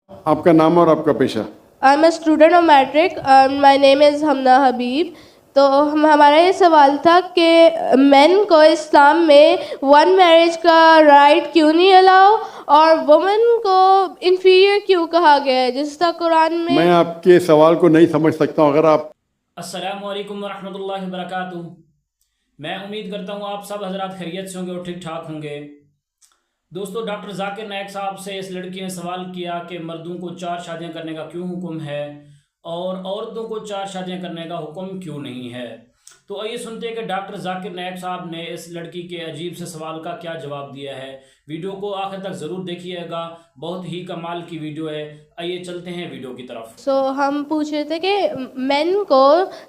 आपका नाम और आपका पेशा। I am a student of matric. My name is Hamna Habib. तो हमारा ये सवाल था कि मेन को इस्लाम में वन मैरिज का राइट क्यों नहीं अलाउ और वुमेन को इन्फीरियर क्यों कहा गया है, जिस तरह कुरान में। मैं आपके सवाल को नहीं समझ सकता हूँ। अगर आप अस्सलामुअलैकुम वरहमतुल्लाहि वबरकातुहू। मैं उम्मीद करता हूँ आप सब हजरात खैरियत से होंगे और ठीक ठाक होंगे। दोस्तों, डॉक्टर जाकिर नायक साहब से इस लड़की ने सवाल किया कि मर्दों को 4 शादियां करने का क्यों हुक्म है और औरतों को 4 शादियां करने का हुक्म क्यों नहीं है। तो आइए सुनते हैं कि डॉक्टर जाकिर नायक साहब ने इस लड़की के अजीब से सवाल का क्या जवाब दिया है। वीडियो को आखिर तक ज़रूर देखिएगा, बहुत ही कमाल की वीडियो है। आइए चलते हैं वीडियो की तरफ। सो हम पूछ रहे थे कि मेन को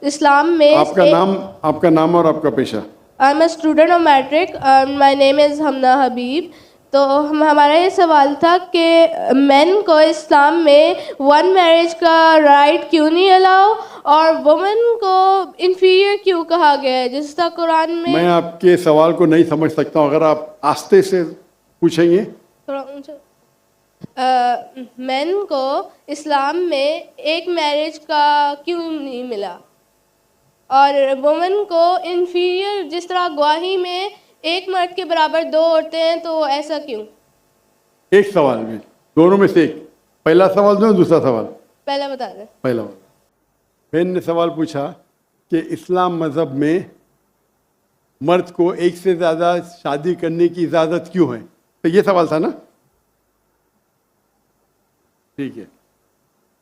इस्लाम में आपका नाम और आपका पेशा। I am a student of matric. My name is Hamna Habib. तो हमारा ये सवाल था कि मेन को इस्लाम में वन मैरिज का राइट क्यों नहीं अलाउ और वुमेन को इन्फीरियर क्यों कहा गया है, जिस तरह कुरान में। मैं आपके सवाल को नहीं समझ सकता हूँ। अगर आप आस्ते से पूछेंगे। थोड़ा ऊंचा। मेन को इस्लाम में एक मैरिज का क्यों नहीं मिला और वुमेन को इन्फीरियर, जिस तरह गवाही में एक मर्द के बराबर 2 औरतें हैं, तो ऐसा क्यों। एक सवाल में दोनों में से एक। पहला सवाल दो, दूसरा सवाल। पहला बता दें। पहला बहन ने सवाल पूछा कि इस्लाम मज़हब में मर्द को एक से ज़्यादा शादी करने की इजाज़त क्यों है। तो ये सवाल था ना। ठीक है।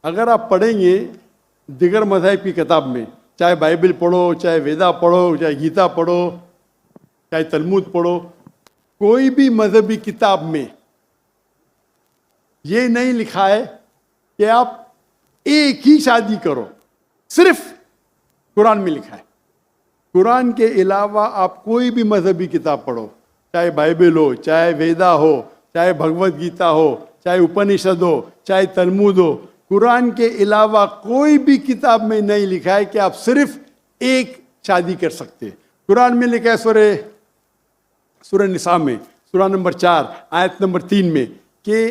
अगर आप पढ़ेंगे दिगर मज़हब की किताब में, चाहे बाइबल पढ़ो, चाहे वेदा पढ़ो, चाहे गीता पढ़ो, चाहे तलमुद पढ़ो, कोई भी मजहबी किताब में ये नहीं लिखा है कि आप एक ही शादी करो। सिर्फ कुरान में लिखा है। कुरान के अलावा आप कोई भी मजहबी किताब पढ़ो, चाहे बाइबल हो, चाहे वेदा हो, चाहे भगवत गीता हो, चाहे उपनिषद हो, चाहे तलमुद हो, कुरान के अलावा कोई भी किताब में नहीं लिखा है कि आप सिर्फ एक शादी कर सकते। कुरान में लिखा है सूरह निसा में, सूरह नंबर 4 आयत नंबर 3 में, कि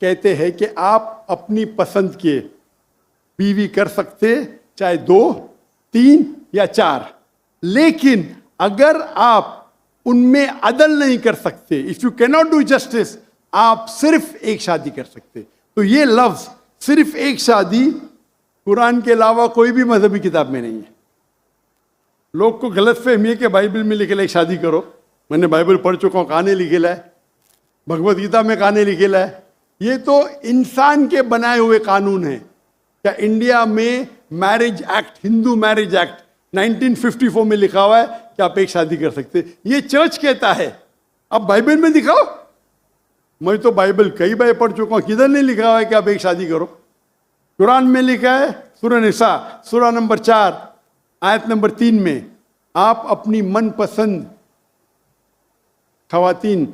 कहते हैं कि आप अपनी पसंद के बीवी कर सकते, चाहे 2, 3 या 4। लेकिन अगर आप उनमें अदल नहीं कर सकते, if you cannot do justice, आप सिर्फ एक शादी कर सकते। तो ये लफ्ज सिर्फ एक शादी कुरान के अलावा कोई भी मजहबी किताब में नहीं है। लोग को गलत फहमी है कि बाइबल में लिखेला एक शादी करो। मैंने बाइबल पढ़ चुका हूँ, कहानी लिखेला है, भगवत गीता में कहानी लिखेला है। ये तो इंसान के बनाए हुए कानून हैं। क्या इंडिया में marriage act, Hindu marriage act 1954 में लिखा हुआ है कि आप एक शादी कर सकते। ये चर्च कहता है, अब बाइबल में दिखाओ। मैं तो बाइबल कई बार पढ़ चुका हूँ, किधर नहीं लिखा हुआ है कि आप एक शादी करो। कुरान में लिखा है सूरह निसा सूरह नंबर 4 आयत नंबर 3 में, आप अपनी मनपसंद खवातीन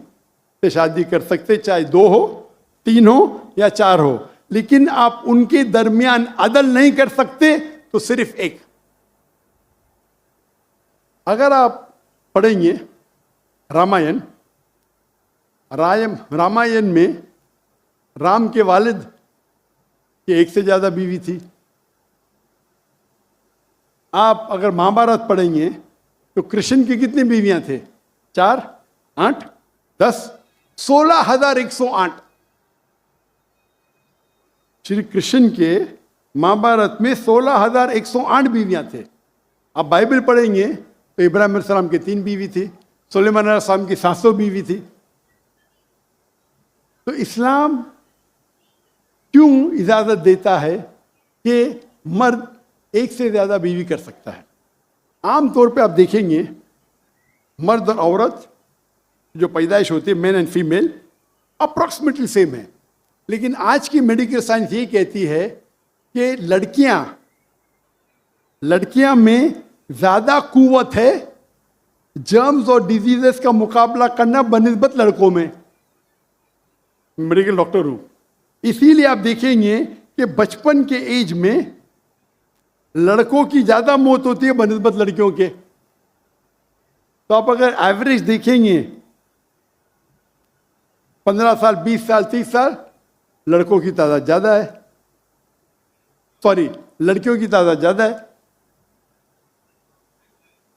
से शादी कर सकते, चाहे 2 हो, 3 हो या 4 हो, लेकिन आप उनके दरमियान अदल नहीं कर सकते, तो सिर्फ एक। अगर आप पढ़ेंगे रामायण में राम के वालिद की एक से ज्यादा बीवी थी। आप अगर महाभारत पढ़ेंगे तो कृष्ण की कितनी बीवियां थे? 4, 8, 10, 16,108। श्री कृष्ण के महाभारत में 16,108 बीवियां थे। आप बाइबल पढ़ेंगे तो इब्राहिम अलैहिस्सलाम की 3 बीवी थी, सुलेमान अलैहिस्सलाम की 700 बीवी थी। तो इस्लाम क्यों इजाजत देता है कि मर्द एक से ज्यादा बीवी कर सकता है? आमतौर पे आप देखेंगे मर्द और औरत जो पैदाइश होती है, main and female, approximately same है। लेकिन आज की मेडिकल साइंस ये कहती है कि लड़कियां में ज्यादा कुव्वत है जर्म्स और डिजीजेस का मुकाबला करना बनिस्बत लड़कों में। मेडिकल डॉक्टर हूं, इसीलिए आप देखेंगे कि बचपन के एज में लड़कों की ज्यादा मौत होती है बनिस्बत लड़कियों के। तो आप अगर एवरेज देखेंगे 15 साल, 20 साल, 30 साल, लड़कों की तादाद ज़्यादा है, सॉरी लड़कियों की तादाद ज़्यादा है।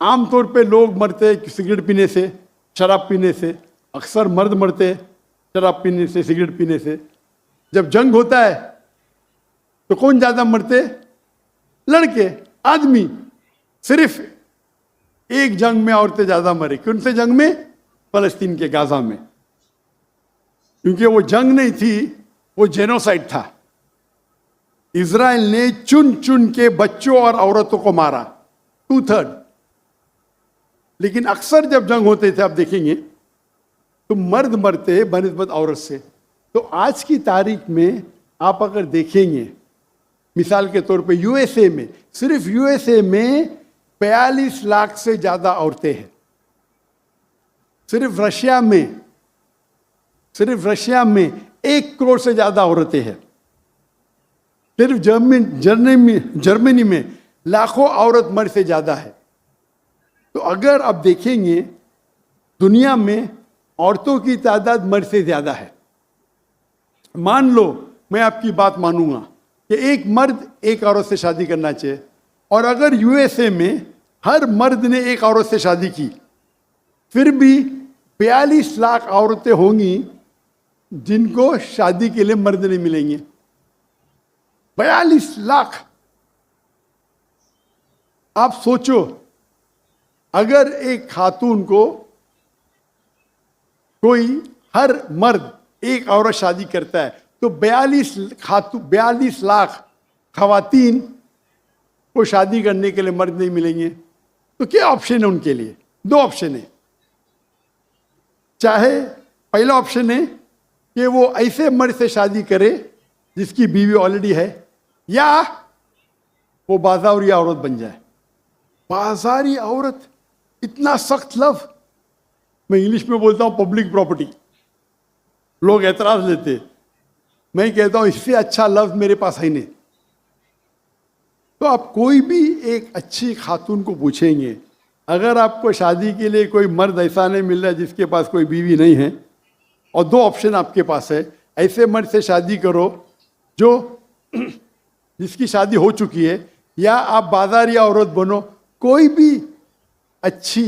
आमतौर पे लोग मरते हैं सिगरेट पीने से, शराब पीने से। अक्सर मर्द मरते हैं शराब पीने से, सिगरेट पीने से। जब जंग होता है तो कौन ज़्यादा मरते? लड़के, आदमी। सिर्फ एक जंग में औरतें ज़्यादा मरी। कौन से जंग में? फलस्तीन के गाजा में। क्योंकि वो जंग नहीं थी, वो जेनोसाइड था। इजराइल ने चुन चुन के बच्चों और औरतों को मारा, 2/3। लेकिन अक्सर जब जंग होते थे, आप देखेंगे तो मर्द मरते बनिस्बत औरत से। तो आज की तारीख में आप अगर देखेंगे, मिसाल के तौर पे यूएसए में, सिर्फ यूएसए में 42 लाख से ज़्यादा औरतें हैं। सिर्फ रशिया में 1 करोड़ से ज़्यादा औरतें हैं। सिर्फ जर्मनी में लाखों औरत मर्द से ज़्यादा है। तो अगर आप देखेंगे दुनिया में औरतों की तादाद मर्द से ज़्यादा है। मान लो मैं आपकी बात मानूंगा कि एक मर्द एक औरत से शादी करना चाहिए, और अगर यूएसए में हर मर्द ने एक औरत से शादी की, फिर भी 42 लाख औरतें होंगी जिनको शादी के लिए मर्द नहीं मिलेंगे। 42 लाख। आप सोचो, अगर एक खातून को कोई हर मर्द एक औरत शादी करता है तो 42 लाख खवातीन को शादी करने के लिए मर्द नहीं मिलेंगे। तो क्या ऑप्शन है उनके लिए? 2 ऑप्शन है। चाहे पहला ऑप्शन है कि वो ऐसे मर्द से शादी करे जिसकी बीवी ऑलरेडी है, या वो बाजारी औरत बन जाए। बाजारी औरत, इतना सख्त लफ्ज। मैं इंग्लिश में बोलता हूँ पब्लिक प्रॉपर्टी। लोग एतराज लेते, मैं कहता हूँ इससे अच्छा लफ्ज मेरे पास है नहीं। तो आप कोई भी एक अच्छी खातून को पूछेंगे, अगर आपको शादी के लिए कोई मर्द ऐसा नहीं मिल रहा है जिसके पास कोई बीवी नहीं है, और 2 ऑप्शन आपके पास है, ऐसे मर्द से शादी करो जो जिसकी शादी हो चुकी है, या आप बाजारी औरत बनो। कोई भी अच्छी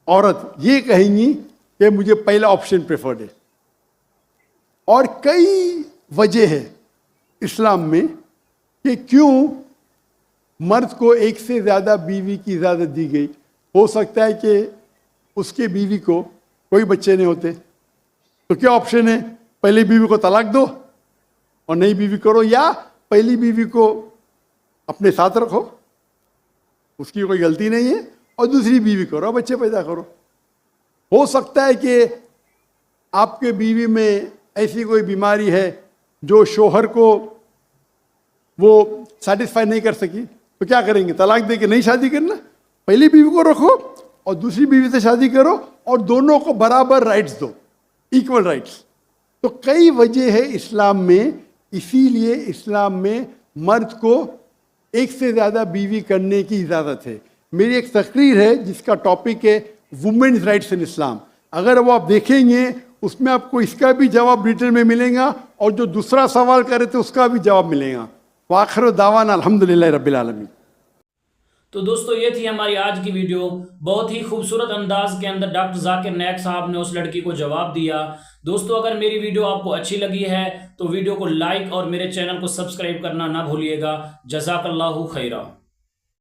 औरत ये कहेंगी कि मुझे पहला ऑप्शन प्रेफर्ड है। और कई वजह है इस्लाम में कि क्यों मर्द को एक से ज़्यादा बीवी की इजाज़त दी गई। हो सकता है कि उसके बीवी को कोई बच्चे नहीं होते, तो क्या ऑप्शन है? पहली बीवी को तलाक दो और नई बीवी करो, या पहली बीवी को अपने साथ रखो, उसकी कोई गलती नहीं है, और दूसरी बीवी करो, बच्चे पैदा करो। हो सकता है कि आपके बीवी में ऐसी कोई बीमारी है जो शोहर को वो सेटिस्फाई नहीं कर सकी, तो क्या करेंगे? तलाक दे के नहीं शादी करना, पहली बीवी को रखो और दूसरी बीवी से शादी करो, और दोनों को बराबर राइट्स दो, इक्वल राइट्स। तो कई वजह है इस्लाम में, इसीलिए इस्लाम में मर्द को एक से ज़्यादा बीवी करने की इजाज़त है। मेरी एक तकरीर है जिसका टॉपिक है वुमेन्स राइट्स इन इस्लाम। अगर वो आप देखेंगे उसमें आपको इसका भी जवाब डिटेल में मिलेगा, और जो दूसरा सवाल करे थे उसका भी जवाब मिलेगा। वाखिर दावाना अल्हम्दुलिल्लाह रब्बिल आलमीन। तो दोस्तों ये थी हमारी आज की वीडियो। बहुत ही खूबसूरत अंदाज के अंदर डॉक्टर जाकिर नायक साहब ने उस लड़की को जवाब दिया। दोस्तों अगर मेरी वीडियो आपको अच्छी लगी है तो वीडियो को लाइक और मेरे चैनल को सब्सक्राइब करना ना भूलिएगा। जज़ाकल्लाहु खैरा।